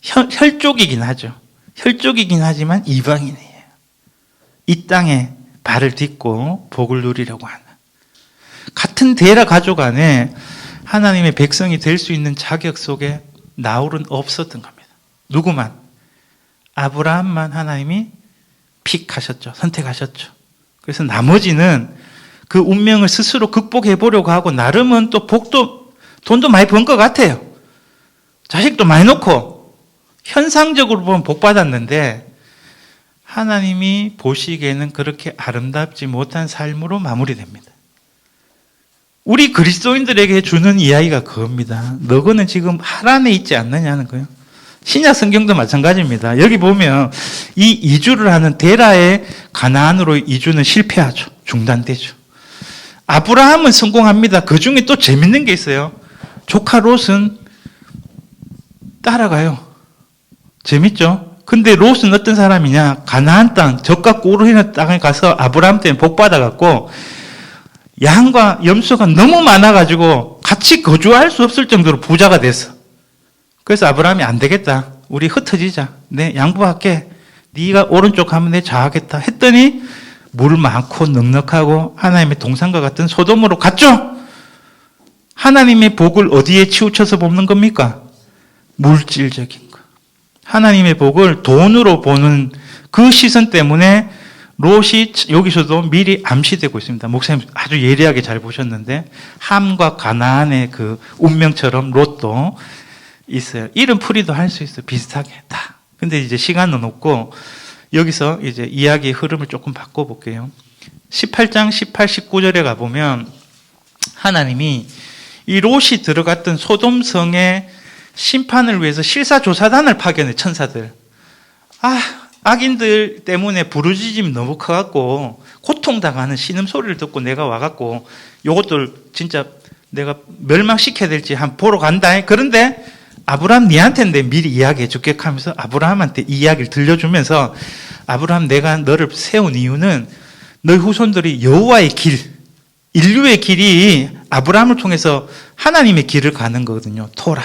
혈족이긴 하죠. 혈족이긴 하지만 이방인이에요. 이 땅에 발을 딛고 복을 누리려고 하는. 같은 데라 가족 안에 하나님의 백성이 될 수 있는 자격 속에 나홀은 없었던 겁니다. 누구만? 아브라함만 하나님이 픽하셨죠. 선택하셨죠. 그래서 나머지는 그 운명을 스스로 극복해 보려고 하고 나름은 또 돈도 많이 번 것 같아요. 자식도 많이 놓고 현상적으로 보면 복 받았는데 하나님이 보시기에는 그렇게 아름답지 못한 삶으로 마무리됩니다. 우리 그리스도인들에게 주는 이야기가 그겁니다. 너거는 지금 하란에 있지 않느냐는 거예요. 신약 성경도 마찬가지입니다. 여기 보면 이 이주를 하는 데라의 가나안으로 이주는 실패하죠. 중단되죠. 아브라함은 성공합니다. 그 중에 또 재밌는 게 있어요. 조카 롯은 따라가요. 재밌죠? 근데 롯은 어떤 사람이냐? 가나안 땅, 젖과 꿀을 흐르는 땅에 가서 아브라함 때문에 복 받아갖고 양과 염소가 너무 많아가지고 같이 거주할 수 없을 정도로 부자가 됐어. 그래서 아브라함이 안 되겠다. 우리 흩어지자. 내 양보할게. 네가 오른쪽 가면 내 좌하겠다. 했더니 물 많고 넉넉하고 하나님의 동산과 같은 소돔으로 갔죠. 하나님의 복을 어디에 치우쳐서 뽑는 겁니까? 물질적인 거. 하나님의 복을 돈으로 보는 그 시선 때문에 롯이 여기서도 미리 암시되고 있습니다. 목사님 아주 예리하게 잘 보셨는데 함과 가나안의 그 운명처럼 롯도 있어요. 이름 풀이도 할 수 있어요. 비슷하게 다. 근데 이제 시간은 없고 여기서 이제 이야기의 흐름을 조금 바꿔볼게요. 18장 18, 19절에 가보면 하나님이 이 롯이 들어갔던 소돔성의 심판을 위해서 실사조사단을 파견해 천사들. 악인들 때문에 부르짖음이 너무 커갖고 고통당하는 신음소리를 듣고 내가 와갖고 요것들 진짜 내가 멸망시켜야 될지 한번 보러 간다. 그런데 아브라함 니한테는 내가 미리 이야기해 줄게 하면서 아브라함한테 이 이야기를 들려주면서 아브라함 내가 너를 세운 이유는 너희 후손들이 여호와의 길, 인류의 길이 아브라함을 통해서 하나님의 길을 가는 거거든요. 토라.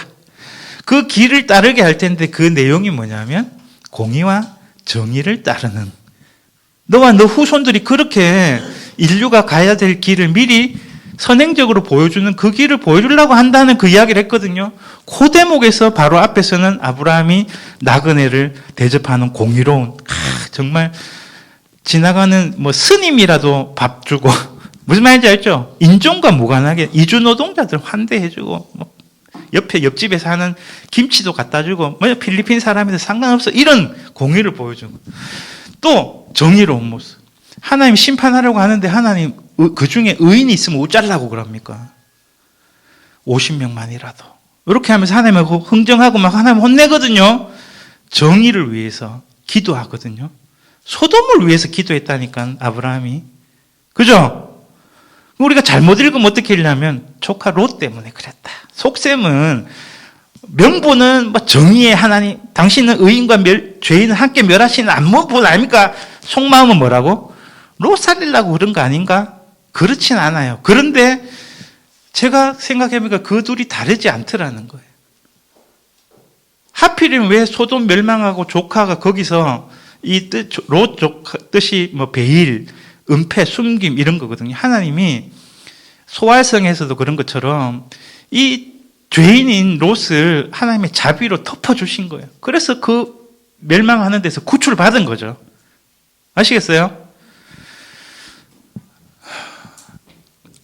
그 길을 따르게 할 텐데 그 내용이 뭐냐면 공의와 정의를 따르는 너와 너 후손들이 그렇게 인류가 가야 될 길을 미리 선행적으로 보여주는 그 길을 보여주려고 한다는 그 이야기를 했거든요. 그 대목에서 바로 앞에서는 아브라함이 나그네를 대접하는 공의로운 정말 지나가는 뭐 스님이라도 밥 주고 무슨 말인지 알죠? 인종과 무관하게 이주 노동자들 환대해주고 뭐 옆에 옆집에 사는 김치도 갖다 주고 뭐 필리핀 사람이든 상관없어 이런 공의를 보여주고 또 정의로운 모습. 하나님 심판하려고 하는데 하나님 그 중에 의인이 있으면 어쩌려고 그럽니까? 50명만이라도 이렇게 하면서 하나님을 흥정하고 막 하나님 혼내거든요. 정의를 위해서 기도하거든요. 소돔을 위해서 기도했다니까 아브라함이. 그죠? 우리가 잘못 읽으면 어떻게 읽냐면 조카 롯 때문에 그랬다. 속셈은 명분은 뭐 정의의 하나님, 당신은 의인과 죄인은 함께 멸하시는 안무분 아닙니까? 속마음은 뭐라고? 롯 살리려고 그런 거 아닌가? 그렇진 않아요. 그런데 제가 생각해보니까 그 둘이 다르지 않더라는 거예요. 하필이면 왜 소돔 멸망하고 조카가 거기서 이 롯 뜻이 뭐 베일, 은폐, 숨김 이런 거거든요. 하나님이 소활성에서도 그런 것처럼 이 죄인인 롯을 하나님의 자비로 덮어주신 거예요. 그래서 그 멸망하는 데서 구출을 받은 거죠. 아시겠어요?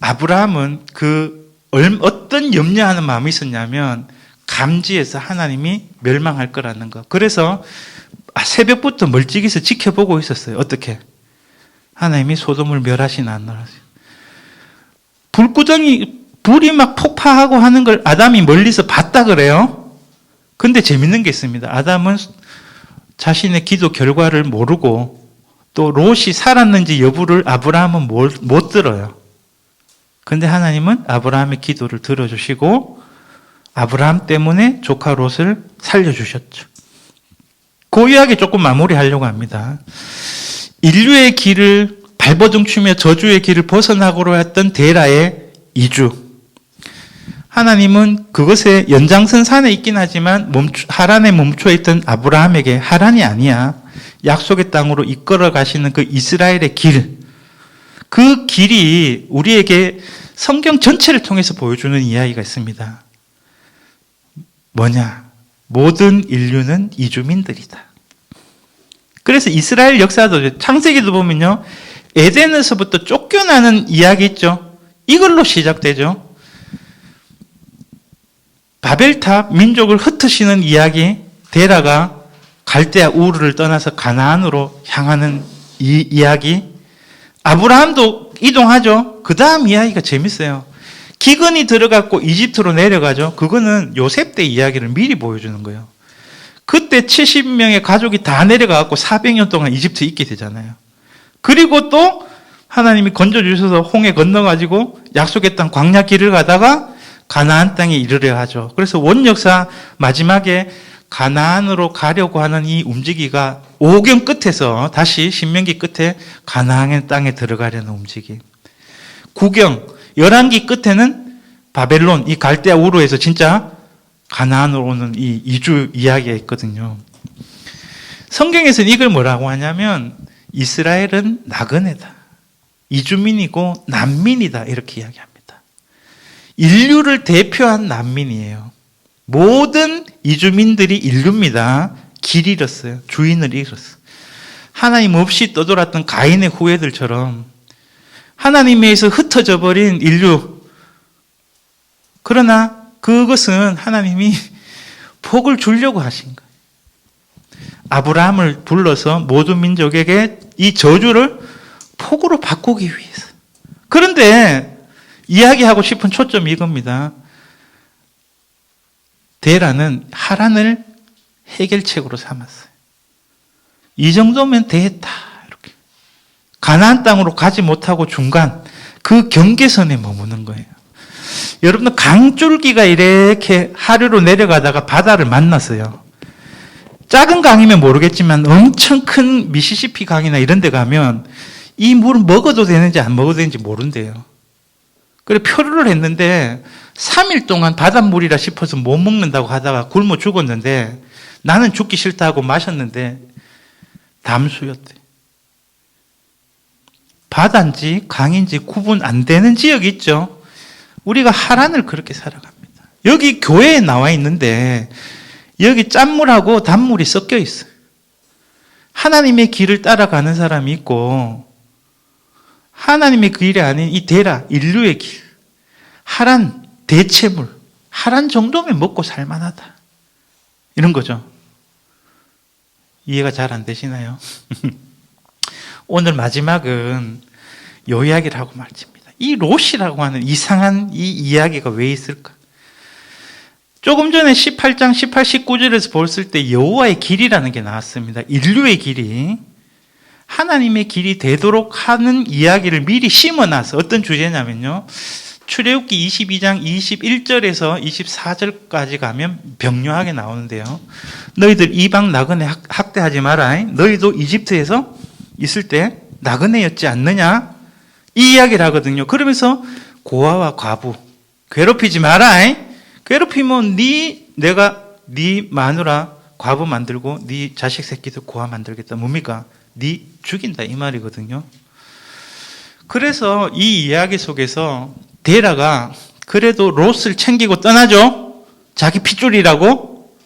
아브라함은 어떤 염려하는 마음이 있었냐면 감지해서 하나님이 멸망할 거라는 거. 그래서 새벽부터 멀찍이서 지켜보고 있었어요. 어떻게? 하나님이 소돔을 멸하시나 안 멸하시나. 불이 막 폭파하고 하는 걸 아담이 멀리서 봤다 그래요. 근데 재밌는 게 있습니다. 아담은 자신의 기도 결과를 모르고 또 롯이 살았는지 여부를 아브라함은 못 들어요. 근데 하나님은 아브라함의 기도를 들어주시고 아브라함 때문에 조카 롯을 살려주셨죠. 그 이야기 조금 마무리하려고 합니다. 인류의 길을 발버둥치며 저주의 길을 벗어나고로 했던 데라의 이주. 하나님은 그것의 연장선상에 있긴 하지만 하란에 멈춰있던 아브라함에게 하란이 아니야. 약속의 땅으로 이끌어 가시는 그 이스라엘의 길. 그 길이 우리에게 성경 전체를 통해서 보여주는 이야기가 있습니다. 뭐냐? 모든 인류는 이주민들이다. 그래서 이스라엘 역사도 창세기도 보면요, 에덴에서부터 쫓겨나는 이야기 있죠. 이걸로 시작되죠. 바벨탑 민족을 흩으시는 이야기, 데라가 갈대아 우르를 떠나서 가나안으로 향하는 이 이야기, 아브라함도 이동하죠. 그 다음 이야기가 재밌어요. 기근이 들어갔고 이집트로 내려가죠. 그거는 요셉 때 이야기를 미리 보여주는 거예요. 그때 70명의 가족이 다 내려가고 400년 동안 이집트에 있게 되잖아요. 그리고 또 하나님이 건져주셔서 홍해 건너가지고 약속의 땅 광야 길을 가다가 가나안 땅에 이르려 하죠. 그래서 원역사 마지막에 가나안으로 가려고 하는 이 움직이가 오경 끝에서 다시 신명기 끝에 가나안 땅에 들어가려는 움직임. 구경, 열왕기 끝에는 바벨론, 이 갈대아 우르에서 진짜 가나안으로 오는 이 이주 이야기가 있거든요. 성경에서는 이걸 뭐라고 하냐면 이스라엘은 나그네다. 이주민이고 난민이다. 이렇게 이야기합니다. 인류를 대표한 난민이에요. 모든 이주민들이 인류입니다. 길 잃었어요. 주인을 잃었어요. 하나님 없이 떠돌았던 가인의 후예들처럼 하나님에서 흩어져 버린 인류. 그러나 그것은 하나님이 복을 주려고 하신 거예요. 아브라함을 불러서 모든 민족에게 이 저주를 복으로 바꾸기 위해서. 그런데 이야기하고 싶은 초점이 이겁니다. 데라는 하란을 해결책으로 삼았어요. 이 정도면 됐다. 이렇게. 가나안 땅으로 가지 못하고 중간 그 경계선에 머무는 거예요. 여러분들 강줄기가 이렇게 하류로 내려가다가 바다를 만났어요. 작은 강이면 모르겠지만 엄청 큰 미시시피 강이나 이런 데 가면 이 물을 먹어도 되는지 안 먹어도 되는지 모른대요. 그래 표류를 했는데 3일 동안 바닷물이라 싶어서 못 먹는다고 하다가 굶어 죽었는데 나는 죽기 싫다 하고 마셨는데 담수였대. 바다인지 강인지 구분 안 되는 지역이 있죠. 우리가 하란을 그렇게 살아갑니다. 여기 교회에 나와 있는데 여기 짠물하고 단물이 섞여 있어요. 하나님의 길을 따라가는 사람이 있고 하나님의 그 길이 아닌 이 데라, 인류의 길, 하란, 대체물, 하란 정도면 먹고 살만하다. 이런 거죠. 이해가 잘 안 되시나요? 오늘 마지막은 요 이야기를 하고 말집니다. 이 롯이라고 하는 이상한 이 이야기가 왜 있을까? 조금 전에 18장 18, 19절에서 봤을 때 여호와의 길이라는 게 나왔습니다. 인류의 길이. 하나님의 길이 되도록 하는 이야기를 미리 심어놔서 어떤 주제냐면요. 출애굽기 22장 21절에서 24절까지 가면 병료하게 나오는데요. 너희들 이방 나그네 학대하지 마라. 너희도 이집트에서 있을 때 나그네였지 않느냐? 이 이야기를 하거든요. 그러면서 고아와 과부 괴롭히지 마라. 괴롭히면 내가 네 마누라 과부 만들고 네 자식 새끼도 고아 만들겠다. 뭡니까? 네 죽인다 이 말이거든요. 그래서 이 이야기 속에서 데라가 그래도 롯을 챙기고 떠나죠. 자기 핏줄이라고.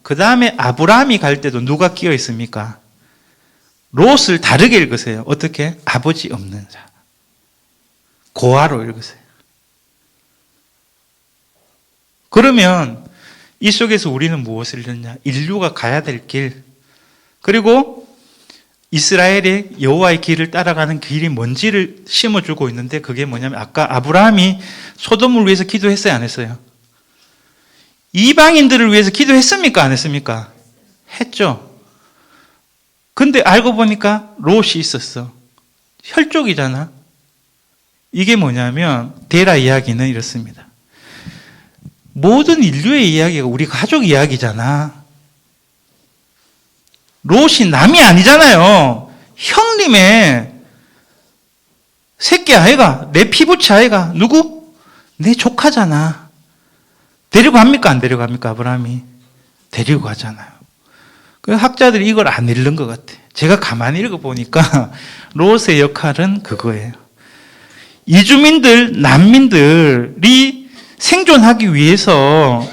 그 다음에 아브라함이 갈 때도 누가 끼어 있습니까? 롯을 다르게 읽으세요. 어떻게? 아버지 없는 자. 고아로 읽으세요. 그러면 이 속에서 우리는 무엇을 읽느냐? 인류가 가야 될 길. 그리고 이스라엘의 여호와의 길을 따라가는 길이 뭔지를 심어주고 있는데 그게 뭐냐면 아까 아브라함이 소돔을 위해서 기도했어요? 안 했어요? 이방인들을 위해서 기도했습니까? 안 했습니까? 했죠. 근데 알고 보니까 롯이 있었어. 혈족이잖아. 이게 뭐냐면 데라 이야기는 이렇습니다. 모든 인류의 이야기가 우리 가족 이야기잖아. 롯이 남이 아니잖아요. 형님의 새끼 아이가, 내 피부치 아이가 누구? 내 조카잖아. 데리고 갑니까? 안 데리고 갑니까? 아브라함이 데리고 가잖아요. 그 학자들이 이걸 안 읽는 것 같아. 제가 가만히 읽어보니까 롯의 역할은 그거예요. 이주민들, 난민들이 생존하기 위해서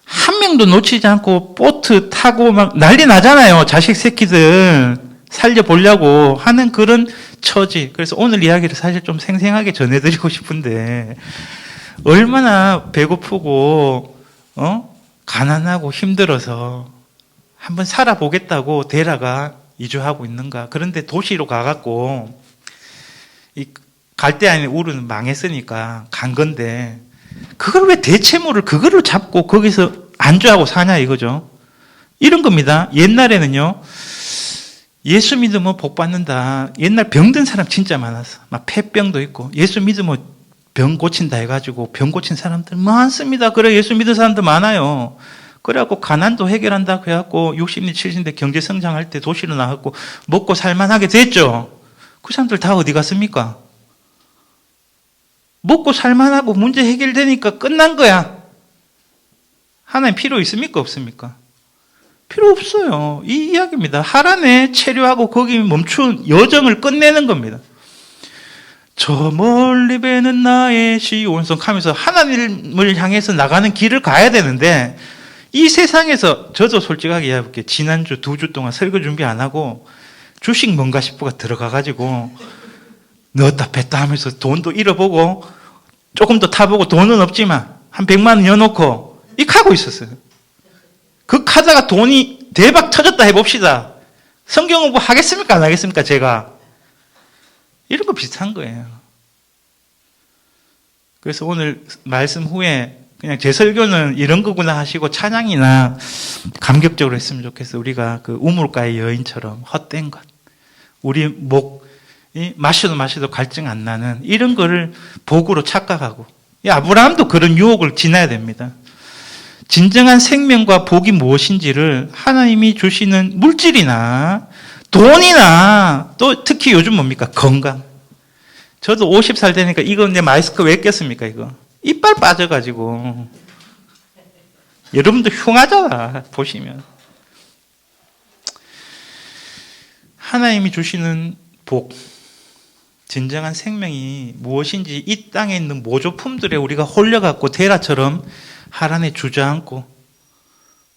한 명도 놓치지 않고 보트 타고 막 난리 나잖아요. 자식 새끼들 살려보려고 하는 그런 처지. 그래서 오늘 이야기를 사실 좀 생생하게 전해드리고 싶은데, 얼마나 배고프고 가난하고 힘들어서 한번 살아보겠다고 데라가 이주하고 있는가. 그런데 도시로 가갖고 갈대 안에 우르는 망했으니까 간 건데, 그걸 왜 대체물을 그걸로 잡고 거기서 안주하고 사냐 이거죠. 이런 겁니다. 옛날에는요, 예수 믿으면 복 받는다. 옛날 병든 사람 진짜 많았어. 막 폐병도 있고, 예수 믿으면 병 고친다 해가지고 병 고친 사람들 많습니다. 그래, 예수 믿은 사람들 많아요. 그래갖고 가난도 해결한다고 해갖고 60대 70대 경제 성장할 때 도시로 나갔고 먹고 살만하게 됐죠. 그 사람들 다 어디 갔습니까? 먹고 살만하고 문제 해결되니까 끝난 거야. 하나님 필요 있습니까? 없습니까? 필요 없어요. 이 이야기입니다. 하란에 체류하고 거기 멈춘 여정을 끝내는 겁니다. 저 멀리 배는 나의 시온성 하면서 하나님을 향해서 나가는 길을 가야 되는데, 이 세상에서, 저도 솔직하게 이야기할게요. 지난주 2주 동안 설교 준비 안 하고 주식 뭔가 싶어가 들어가가지고 넣었다 뺐다 하면서 돈도 잃어보고 조금 더 타보고 돈은 없지만 한 100만 원 넣어놓고 이렇게 하고 있었어요. 그 하다가 돈이 대박 터졌다 해봅시다. 성경 공부 하겠습니까? 안 하겠습니까? 제가. 이런 거 비슷한 거예요. 그래서 오늘 말씀 후에 그냥 제 설교는 이런 거구나 하시고 찬양이나 감격적으로 했으면 좋겠어요. 우리가 그 우물가의 여인처럼 헛된 것. 우리 목이 마셔도 갈증 안 나는 이런 거를 복으로 착각하고. 아브라함도 그런 유혹을 지나야 됩니다. 진정한 생명과 복이 무엇인지를 하나님이 주시는 물질이나 돈이나 또 특히 요즘 뭡니까? 건강. 저도 50살 되니까 이거 내 마스크 왜 꼈습니까? 이거. 이빨 빠져가지고. 여러분도 흉하잖아, 보시면. 하나님이 주시는 복, 진정한 생명이 무엇인지 이 땅에 있는 모조품들에 우리가 홀려갖고 데라처럼 하란에 주저앉고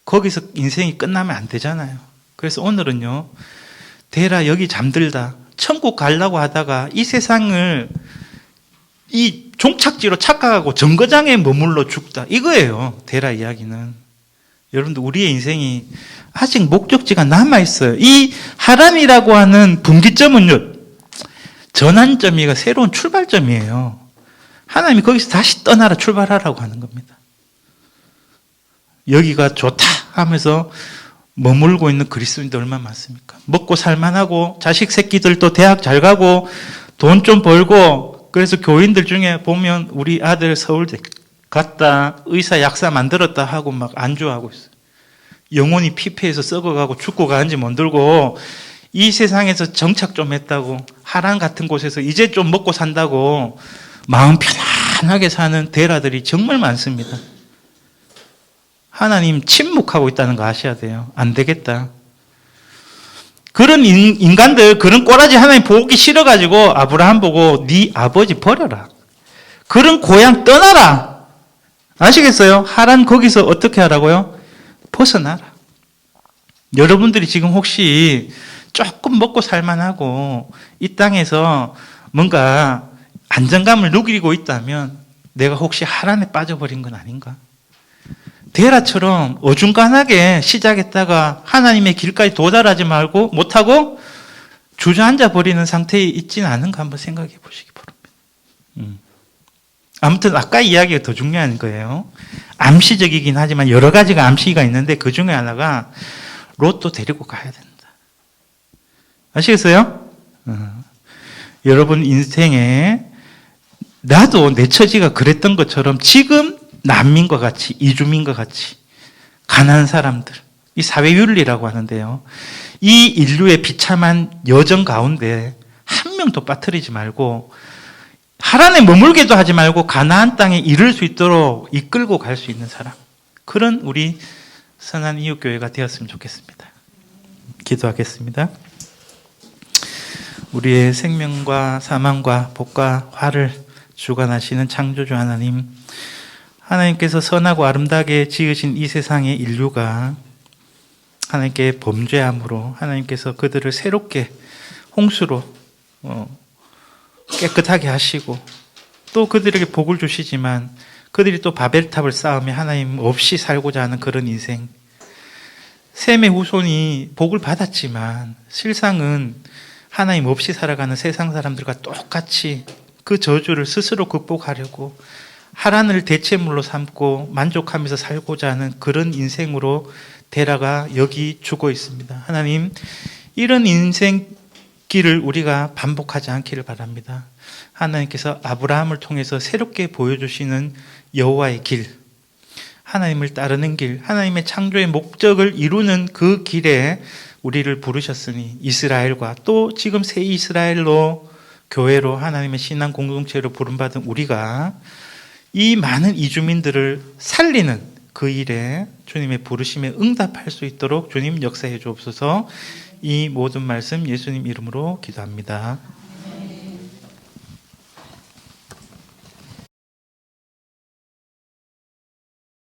거기서 인생이 끝나면 안 되잖아요. 그래서 오늘은요, 데라 여기 잠들다. 천국 가려고 하다가 이 세상을 이 종착지로 착각하고 정거장에 머물러 죽다. 이거예요. 데라 이야기는. 여러분들 우리의 인생이 아직 목적지가 남아있어요. 이 하란이라고 하는 분기점은요, 전환점이가 새로운 출발점이에요. 하나님이 거기서 다시 떠나라 출발하라고 하는 겁니다. 여기가 좋다 하면서 머물고 있는 그리스도인들 얼마나 많습니까? 먹고 살만하고 자식 새끼들도 대학 잘 가고 돈 좀 벌고, 그래서 교인들 중에 보면 우리 아들 서울대 갔다 의사 약사 만들었다 하고 막 안주하고 있어요. 영혼이 피폐해서 썩어가고 죽고 가는지 못들고 이 세상에서 정착 좀 했다고, 하란 같은 곳에서 이제 좀 먹고 산다고 마음 편안하게 사는 데라들이 정말 많습니다. 하나님 침묵하고 있다는 거 아셔야 돼요. 안 되겠다. 그런 인간들, 그런 꼬라지 하나님 보기 싫어가지고 아브라함 보고 네 아버지 버려라. 그런 고향 떠나라. 아시겠어요? 하란 거기서 어떻게 하라고요? 벗어나라. 여러분들이 지금 혹시 조금 먹고 살만하고 이 땅에서 뭔가 안정감을 누리고 있다면 내가 혹시 하란에 빠져버린 건 아닌가? 데라처럼 어중간하게 시작했다가 하나님의 길까지 도달하지 말고 못하고 주저앉아 버리는 상태에 있지는 않은가 한번 생각해 보시기 바랍니다. 아무튼 아까 이야기가 더 중요한 거예요. 암시적이긴 하지만 여러 가지가 암시가 있는데 그 중에 하나가 롯도 데리고 가야 된다. 아시겠어요? 여러분 인생에 나도 내 처지가 그랬던 것처럼 지금 난민과 같이, 이주민과 같이 가난한 사람들, 이 사회윤리라고 하는데요, 이 인류의 비참한 여정 가운데 한 명도 빠뜨리지 말고 하란에 머물게도 하지 말고 가나안 땅에 이를 수 있도록 이끌고 갈 수 있는 사람, 그런 우리 선한 이웃교회가 되었으면 좋겠습니다. 기도하겠습니다. 우리의 생명과 사망과 복과 화를 주관하시는 창조주 하나님, 하나님께서 선하고 아름답게 지으신 이 세상의 인류가 하나님께 범죄함으로 하나님께서 그들을 새롭게 홍수로 깨끗하게 하시고 또 그들에게 복을 주시지만 그들이 또 바벨탑을 쌓으며 하나님 없이 살고자 하는 그런 인생. 셈의 후손이 복을 받았지만 실상은 하나님 없이 살아가는 세상 사람들과 똑같이 그 저주를 스스로 극복하려고 하란을 대체물로 삼고 만족하면서 살고자 하는 그런 인생으로 데라가 여기 주고 있습니다. 하나님, 이런 인생길을 우리가 반복하지 않기를 바랍니다. 하나님께서 아브라함을 통해서 새롭게 보여주시는 여호와의 길, 하나님을 따르는 길, 하나님의 창조의 목적을 이루는 그 길에 우리를 부르셨으니 이스라엘과 또 지금 새 이스라엘로 교회로 하나님의 신앙 공동체로 부름받은 우리가 이 많은 이주민들을 살리는 그 일에 주님의 부르심에 응답할 수 있도록 주님 역사해 주옵소서. 이 모든 말씀 예수님 이름으로 기도합니다.